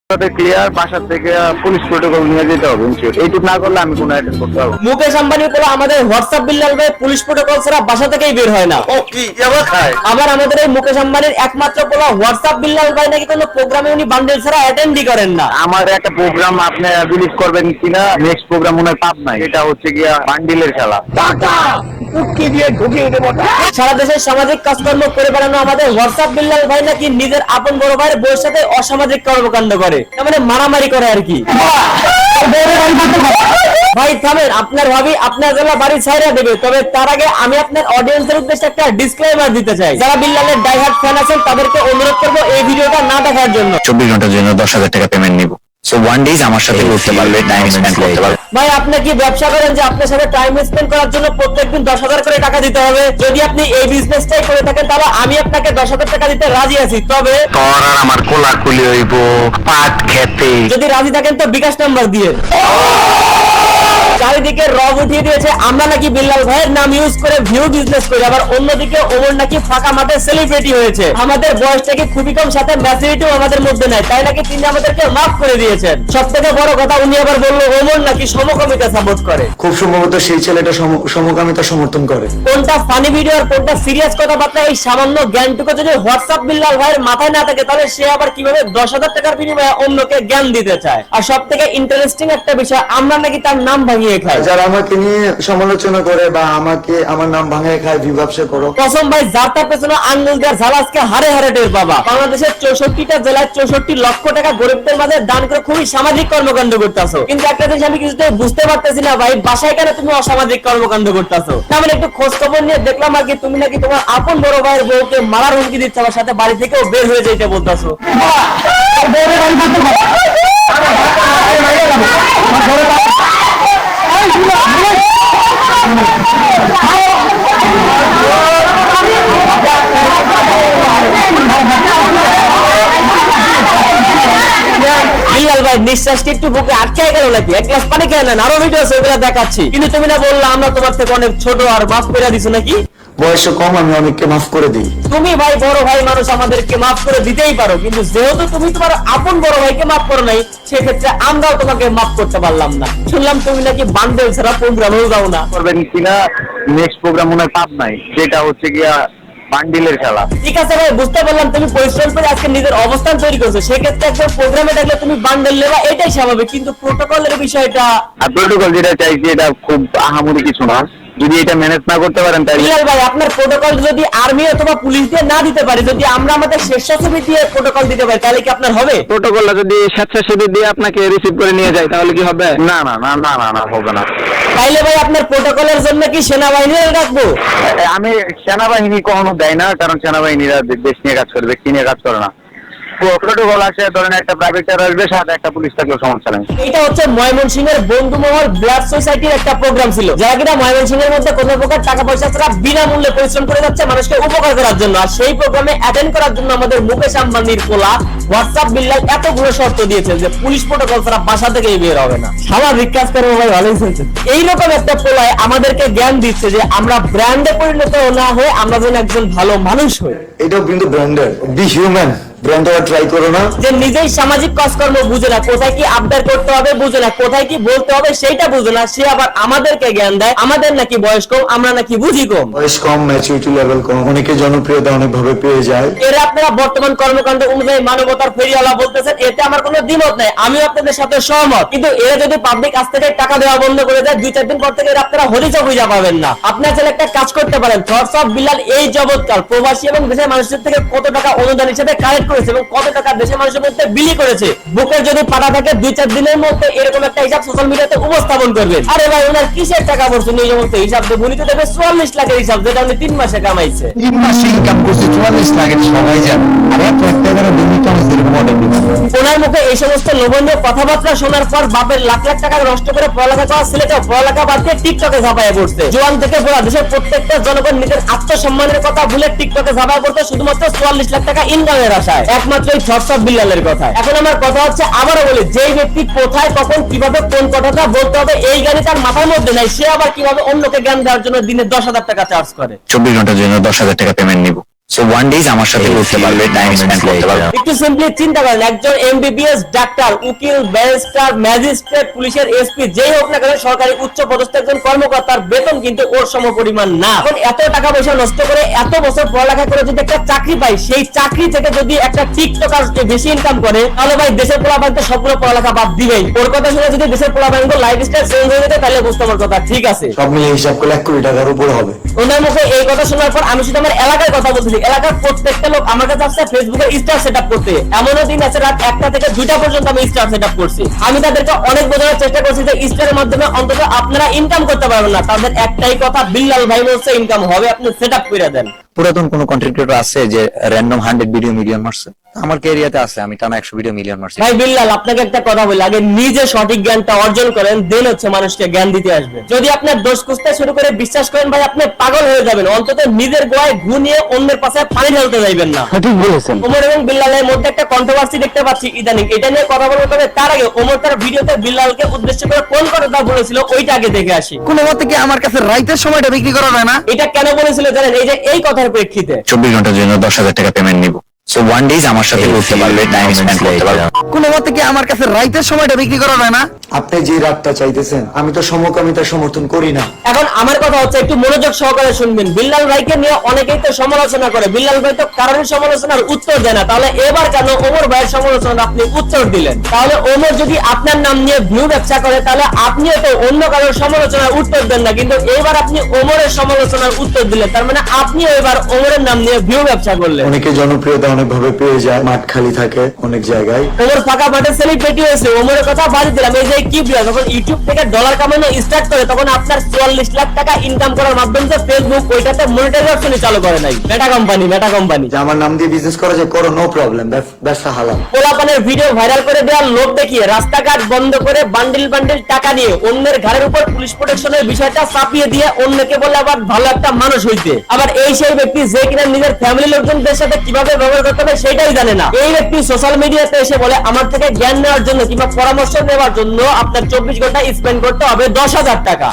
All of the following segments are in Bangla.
ক্লিয়ার, বাসা থেকে পুলিশ প্রোটোকল নিয়ে যেতে হবে। এইটুকু না করলে আমি কোনো অ্যাটেন্ড করতে পারবো। মুকেশ আম্বানি বলে আমাদের হোয়াটসঅ্যাপ বিল্লাল ভাই পুলিশ প্রোটোকল ছাড়া বাসা থেকেই বের হয় না। ও কি এবার খায়? আবার আমাদের এই মুকেশ আম্বানির একমাত্র বলা হোয়াটসঅ্যাপ বিল্লাল ভাই নাকি কোনো প্রোগ্রামে উনি বান্ডেল ছাড়া অ্যাটেন্ডই করেন না। আমার একটা প্রোগ্রাম আপনি বিলিভ করবেন কিনা, নেক্সট প্রোগ্রাম মনে হয় পাপ নাই, এটা হচ্ছে গিয়া বান্ডিলের খেলা। সারা দেশের সামাজিক কাজকর্ম করে বেড়ানো আমাদের হোয়াটসঅ্যাপ বিল্লাল ভাই নাকি নিজের আপন বড় ভাইয়ের বউয়ের সাথে অসামাজিক কর্মকাণ্ড করে, মানে মারামারি করে আর কি। ভাই থামেন, আপনার ভাবি আপনার জন্য বাড়ি ছাইরা দেবে, তবে তার আগে আমি আপনার অডিয়েন্সের উদ্দেশ্যে একটা ডিসক্লেমার দিতে চাই। যারা বিল্লালের ডাইহার্ড ফ্যান আছেন তাদেরকে অনুরোধ করবো এই ভিডিওটা না দেখার জন্য। 24 ঘন্টার জন্য 10,000 টাকা পেমেন্ট নিব। সো ওয়ান ডেজ আমার সাথে করতে পারবে, টাইম স্পেন্ড করতে পারবে। ভাই আপনি কি ব্যবসা করেন যে আপনার সাথে টাইম স্পেন্ড করার জন্য প্রত্যেকদিন 10,000 করে টাকা দিতে হবে? যদি আপনি এই বিজনেসটাই করে থাকেন তাহলে আমি আপনাকে 10,000 টাকা দিতে রাজি আছি, তবে তোর আর আমার কোলাকুলি হইব পাট খেতে। যদি রাজি থাকেন তো বিকাশ নাম্বার দিয়ে। চারিদিকে রব উঠিয়ে দিয়েছে আমরা নাকি বিল্লাল ভাইয়ের নাম ইউজ করে ভিউ বিজনেস করি, আবার অন্যদিকে ওমর নাকি ফাঁকা মাঠে সেলিব্রিটি হয়েছে। আমাদের বয়সটা কি খুবই কম, সাথে ম্যাচুরিটিও আমাদের মধ্যে নাই, তাই নাকি তিনি আমাদেরকে মাফ করে দিয়েছেন। সব থেকে বড় কথা উনি আবার বললো ওমর নাকি সমকামিতা সাপোর্ট করে। খুব সম্ভবত সেই ছেলেটা সমকামিতা সমর্থন করে। কোনটা ফানি ভিডিও আর কোনটা সিরিয়াস কথাবার্তা এই সামান্য জ্ঞানটুকু যদি হোয়াটসঅ্যাপ বিল্লাল ভাইয়ের মাথায় না থাকে তাহলে সে আবার কিভাবে 10,000 টাকার বিনিময়ে অন্যকে জ্ঞান দিতে চায়? আর সব থেকে ইন্টারেস্টিং একটা বিষয়, আমরা নাকি তার নাম ভাঙিয়ে খাই। যারা আমাকে নিয়ে সমালোচনা করে বা আমাকে আমার নাম ভাঙিয়ে খায়, বিভাবসা করো। কসম ভাই, যার তার পেছনে আঙ্গুল দেওয়ার ঝালাসকে হারে হারে টের পাবা। বাংলাদেশের 64টা জেলায় 64 লক্ষ টাকা গরিবদের মাঝে দান করে খুবই সামাজিক কর্মকাণ্ড করতেছো, কিন্তু একটা জিনিস আমি কিছুতেই বুঝতে পারতেছি না ভাই, বাসায় কেন তুমি অসামাজিক কর্মকাণ্ড করতেছো? তাহলে একটু খোঁজ খবর নিয়ে দেখলাম আর কি তুমি নাকি তোমার আপন বড় ভাইয়ের বউকে মারার হুমকি দিচ্ছ, আমার সাথে বাড়ি থেকেও বের হয়ে যেতে বলতেছো। বিল্লাল ভাই নিঃশ্বাসটি একটু বুকে আটকে গেল নাকি? এক গ্লাস পানি খেয়ে নেন, আরো ভিডিও আছে ওগুলা দেখাচ্ছি। কিন্তু তুমি না বললা আমরা তোমার থেকে অনেক ছোট আর মাফ করে দিছো নাকি? বয়স কম, আমি অনেককে মাফ করে দিই। তুমি ভাই বড় ভাই মানুষ, আমাদেরকে মাফ করে দিতেই পারো, কিন্তু যেহেতু তুমি তোমার আপন বড় ভাইকে মাফ করো নাই, সেক্ষেত্রে আমরাও তোমাকে মাফ করতে পারলাম না। শুনলাম তুমি নাকি বান্ডেল ছাড়া প্রোগ্রামেও যাও না। করবেন কিনা, নেক্সট প্রোগ্রাম মনে হয় পাপ নাই, যেটা হচ্ছে গিয়া বান্ডিলের খেলা। ঠিক আছে ভাই, বুঝতে পারলাম তুমি পরিশ্রম করে আজকে নিজের অবস্থান তৈরি করছো, সেক্ষেত্রে একবার প্রোগ্রামে ডাকলে তুমি বান্ডেল নেবা, এটাই স্বাভাবিক। কিন্তু প্রোটোকলের বিষয়টা, আর প্রোটোকল যেটা চাইছি এটা খুব আহামরি কিছু না, যদি এটা ম্যানেজ না করতে পারেন তাহলে। বিল্লাল ভাই আপনার প্রোটোকল যদি আর্মি অথবা পুলিশ দিয়ে না দিতে পারি, যদি আমরা আমাদের স্বেচ্ছাসেবী দিয়ে প্রোটোকল দিতে পারি, তাহলে কি আপনার হবে? প্রোটোকলটা যদি স্বেচ্ছাসেবী দিয়ে আপনাকে রিসিভ করে নিয়ে যায় তাহলে কি হবে? না না না না না না, হবে না। তাইলে ভাই আপনার প্রোটোকলের জন্য কি সেনাবাহিনী রাখবো? আমি সেনাবাহিনী কখনো দেয় না, কারণ সেনাবাহিনীরা দেশ নিয়ে কাজ করে, ব্যক্তি নিয়ে কাজ করে না। প্রোটোকল আসে ধরেন একটা প্রাইভেটার আসবে, সাথে একটা পুলিশ থাকলেও সমস্যা নেই। এটা হচ্ছে ময়মনসিংহের বন্ধুমহল ব্লাড সোসাইটির একটা প্রোগ্রাম ছিল, যারা কিনা ময়মনসিংহের মধ্যে কোনো প্রকার টাকা পয়সা ছাড়া বিনামূল্যে পরিশ্রম করে যাচ্ছে মানুষকে উপকার করার জন্য। আর সেই প্রোগ্রামে অ্যাটেন্ড করার জন্য আমাদের মুকেশ আম্বানির পোলা হোয়াটসঅ্যাপ বিল্লাল এতগুলো শর্ত দিয়েছে যে পুলিশ প্রোটোকল ছাড়া বাসা থেকেই বের হবে না। স্বাভাবিক কাজ করবো ভাই, ভালোই চলছে। এইরকম একটা পোলায় আমাদেরকে জ্ঞান দিচ্ছে যে আমরা ব্র্যান্ডে পরিণত না হয়ে আমরা যেন একজন ভালো মানুষ হই। এটাও কিন্তু ব্র্যান্ডের, বি হিউম্যান। ব্র্যান্ডটা ট্রাই করো না। যে নিজেই সামাজিক কাজকর্ম বুঝে না, কোথায় কি আবদার করতে হবে বুঝে না, কোথায় কি বলতে হবে সেইটা বুঝে না, সে আবার আমাদেরকে জ্ঞান দেয় আমাদের নাকি বয়স কম, আমরা নাকি বুঝি কম। বয়স কম, ম্যাচুরিটি লেভেল কম, অনেকে জনপ্রিয়তা অনেকভাবে পেয়ে যায়। এর আপনারা বর্তমান কর্মকাণ্ড অনুযায়ী মানবতার ফেরিওয়ালা বলতেছেন, এতে আমার কোনো দ্বিমত নাই, আমিও আপনাদের সাথে সহমত। কিন্তু এরা যদি পাবলিক কাছ থেকে টাকা দেওয়া বন্ধ করে দেয়, 2-4 দিন পর থেকে আপনারা হরিচা বুঝা পাবেন না। আপনার ছেলে একটা কাজ করতে পারেন, হোয়াটসঅ্যাপ বিল্লাল এই জগৎকাল প্রবাসী এবং দেশের মানুষের থেকে কত টাকা অনুদান হিসেবে কালেক্ট করেছে এবং কত টাকা দেশের মানুষের মধ্যে বিলি করেছে। বুকের যদি পাঠা থাকে 2-4 দিনের মধ্যে এরকম একটা হিসাব সোশ্যাল মিডিয়াতে উপস্থাপন করবেন। আরে ভাই ওনার কিসের টাকা পড়ছে এই সমস্ত হিসাব দিয়ে উনি তো দেবে 44 লাখের হিসাব, যেটা উনি 3 মাসে কামাইছে। 3 মাসে ইনকাম করছে 44 লাখ, সবাই জানে। আরে প্রত্যেকের দুর্নীতি আমাদের মডেল। ওনার মুখে এই সমস্ত লোভনীয় কথাবার্তা শোনার পর বাপের লাখ লাখ টাকা নষ্ট করে পড়ালেখা করা ছেলেটাও পড়ালেখা বাদ দিয়ে টিকটকে ঝাঁপায় পড়ছে। জোয়ান থেকে বড় দেশের প্রত্যেকটা জনগণ নিজের আত্মসম্মানের কথা ভুলে টিকটকে ঝাঁপায় পড়তে শুধুমাত্র 44 লাখ টাকা ইনকামের আশায়, একমাত্র এই হোয়াটসঅ্যাপ বিল্লালের কথা। এখন আমার কথা হচ্ছে, আবারও বলি, যেই ব্যক্তি কোথায় কখন কিভাবে কোন কথাটা বলতে হবে এই জ্ঞানই তার মাথার মধ্যে নাই, সে আবার কিভাবে অন্যকে জ্ঞান দেওয়ার জন্য দিনে 10,000 টাকা চার্জ করে। 24 ঘন্টার জন্য 10,000 টাকা পেমেন্ট নিব। সো ওয়ান ডেজ আমার সাথে করতে পারবে, টাইম স্পেন্ড করতে পারবে। একটু সিম্পলি চিন্তা করেন, একজন এমবিবিএস ডাক্তার, উকিল, ব্যারিস্টার, ম্যাজিস্ট্রেট, পুলিশের এসপি যেই হোক না কেন, সরকারি উচ্চ পদস্থ একজন কর্মকর্তার বেতন কিন্তু ওর সমপরিমাণ না। এখন এত টাকা পয়সা নষ্ট করে এত বছর পড়ালেখা করে যদি একটা চাকরি পাই, সেই চাকরি থেকে যদি একটা টিকটকার বেশি ইনকাম করে, তাহলে ভাই দেশের পোলাপান তো সবগুলো পড়ালেখা বাদ দিবেই। ওর কথা শুনে যদি দেশের পোলাপান লাইফস্টাইল চেঞ্জ হয়ে যেতে, তাহলে বুঝতে আমার কথা ঠিক আছে। সব মিলিয়ে হিসাব করলে 1 কোটি টাকার উপরে হবে। ওনার মুখে এই কথা শোনার পর আমি শুধু আমার এলাকার কথা বলতেছি, এলাকার প্রত্যেকটা লোক আমার কাছে আসছে ফেসবুকে স্টার সেটআপ করতে। এমনও দিন আছে রাত 1টা থেকে 2টা পর্যন্ত আমি স্টার সেটআপ করছি। আমি তাদেরকে অনেক বোঝানোর চেষ্টা করছি যে স্টারের মাধ্যমে অন্তত আপনারা ইনকাম করতে পারবেন না। তাদের একটাই কথা, বিল্লাল ভাই বলছে ইনকাম হবে, আপনি সেটআপ করে দেন। পুরাতন কোন কন্টেন্ট ক্রিয়েটর আছে যে র্যান্ডম 100 ভিডিও মিলিয়ন মারছে? আমার ক্যারিয়াতে আছে, আমি টানা 100 ভিডিও মিলিয়ন মারছি। ভাই বিল্লাল, আপনাকে একটা কথা বলি, আগে নিজে সঠিক জ্ঞানটা অর্জন করেন, দেন হচ্ছে মানুষকে জ্ঞান দিতে আসবে। যদি আপনার দোষ খুঁজতে শুরু করে বিশ্বাস করেন ভাই, আপনি পাগল হয়ে যাবেন। অন্তত নিজের গোয়ায় ঘু নিয়ে অন্যের পাশে পানি ঢালতে যাইবেন না। ঠিক বলেছেন। ওমর এবং বিল্লালের মধ্যে একটা কন্ট্রোভার্সি দেখতে পাচ্ছি ইদানিং। এটা নিয়ে কথা বলবো, তবে তার আগে ওমর তার ভিডিওতে বিল্লালকে উদ্দেশ্য করে কোন কথাটা বলেছিল ওইটা আগে দেখে আসি। কোনো মতে কি আমার কাছে রাইতের সময়টা বিক্রি করা যায় না? এটা কেন বলেছিল জানেন? এই যে এই কথার প্রেক্ষিতে 24 ঘন্টার জন্য 10,000 টাকা পেমেন্ট নিব। সো ওয়ান ডেজ আমার সাথে করতে পারবে, টাইম স্পেন্ড করতে পারবে। কোনো মতে কি আমার কাছে রাইতের সময়টা বিক্রি করা যায় না? আপনি যে রাতটা চাইতেছেন, আমি তো সমকামিতা সমর্থন করি না। এখন আমার কথা হচ্ছে, একটু মনোযোগ সহকারে শুনবেন। বিল্লাল ভাইকে নিয়ে অনেকেই তো সমালোচনা করে, বিল্লাল ভাই তো কারণের সমালোচনার উত্তর দেয় না। তাহলে এবার কেন ওমর ভাইয়ের সমালোচনার আপনি উত্তর দিলেন? তাহলে ওমর যদি আপনার নাম নিয়ে ভিউ ব্যবসা করে, তাহলে আপনিও তো অন্য কারোর সমালোচনার উত্তর দেন না, কিন্তু এবার আপনি ওমরের সমালোচনার উত্তর দিলেন। তার মানে আপনিও এবার ওমরের নাম নিয়ে ভিউ ব্যবসা করলেন। অনেকে জনপ্রিয়তা অনেকভাবে পেয়ে যায়, মাঠ খালি থাকে অনেক জায়গায়। ওমর ফাঁকা মাঠে সেলিব্রিটি হয়েছে, ওমরের কথা বাদ দিলাম। এই যে কি বিয়া, যখন ইউটিউব থেকে ডলার কামানো স্টার্ট করে, তখন আপনার 44 লাখ টাকা ইনকাম করার মাধ্যমে যে ফেসবুক ওইটাতে মনিটাইজেশন চালু করে নাই। মেটা কোম্পানি যে আমার নাম দিয়ে বিজনেস করা যায়, করো, নো প্রবলেম, ব্যবসা হালাল। পোলাপানের ভিডিও ভাইরাল করে দেওয়ার লোভ দেখিয়ে রাস্তাঘাট বন্ধ করে বান্ডিল বান্ডিল টাকা নিয়ে অন্যের ঘাড়ের উপর পুলিশ প্রোটেকশনের বিষয়টা চাপিয়ে দিয়ে অন্যকে বলে আবার ভালো একটা মানুষ হইতে। আবার এই সেই ব্যক্তি যে কিনা নিজের ফ্যামিলি লোকজনদের সাথে কিভাবে ব্যবহার করতে হবে সেটাই জানে না। এই ব্যক্তি সোশ্যাল মিডিয়াতে এসে বলে আমার থেকে জ্ঞান নেওয়ার জন্য কিংবা পরামর্শ নেওয়ার জন্য আপনার 24 ঘন্টা স্পেন্ড করতে হবে 10,000 টাকা।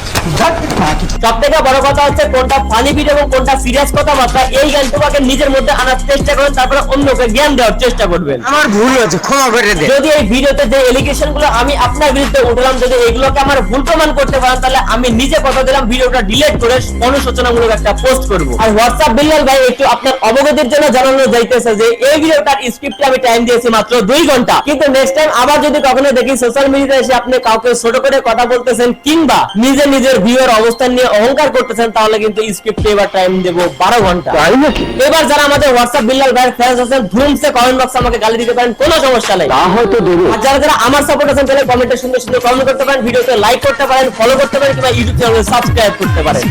সব থেকে বড় কথা হচ্ছে, কোনটা ফানি ভিডিও এবং কোনটা সিরিয়াস কথাবার্তা, এই জ্ঞানটুকুকে নিজের মধ্যে আনার চেষ্টা করেন, তারপরে অন্যকে জ্ঞান দেওয়ার চেষ্টা করবেন। আমার ভুল হয়েছে, ক্ষমা করে দে। যদি এই ভিডিওতে যে এলিগেশন গুলো আমি আপনার বিরুদ্ধে উঠলাম, যদি এগুলোকে আমার ভুল প্রমাণ করতে পারেন, তাহলে আমি নিজে কথা দিলাম ভিডিওটা ডিলিট করে অনুশোচনামূলক একটা পোস্ট করব। আর হোয়াটসঅ্যাপ বিল্লাল ভাই, একটু আপনার অবগতির জন্য জানানো যাইতেছে যে এই ভিডিওটার স্ক্রিপ্টে আমি টাইম দিয়েছি মাত্র 2 ঘন্টা। কিন্তু নেক্সট টাইম আবার যদি কখনো দেখি সোশ্যাল মিডিয়াতে এসে আপনি কাউকে ছোট করে কথা বলতেছেন কিংবা নিজের ভিউয়ের অবস্থান নিয়ে অহংকার করতেছেন, তাহলে কিন্তু স্ক্রিপ্টে এবার টাইম দেব 12 ঘন্টা। এবার যারা আমাদের হোয়াটসঅ্যাপ বিল্লাল ভাইয়ের ফ্যান্স আছেন, ধুমসে কমেন্ট বক্সে আমাকে গালি দিতে পারেন, কোনো সমস্যা নেই। আর যারা আমার সাপোর্ট আছেন, তাহলে কমেন্টে সুন্দর সুন্দর কমেন্ট করতে পারেন, ভিডিওতে লাইক করতে পারেন, ফলো করতে পারেন, কিংবা ইউটিউব চ্যানেলে সাবস্ক্রাইব করতে পারেন।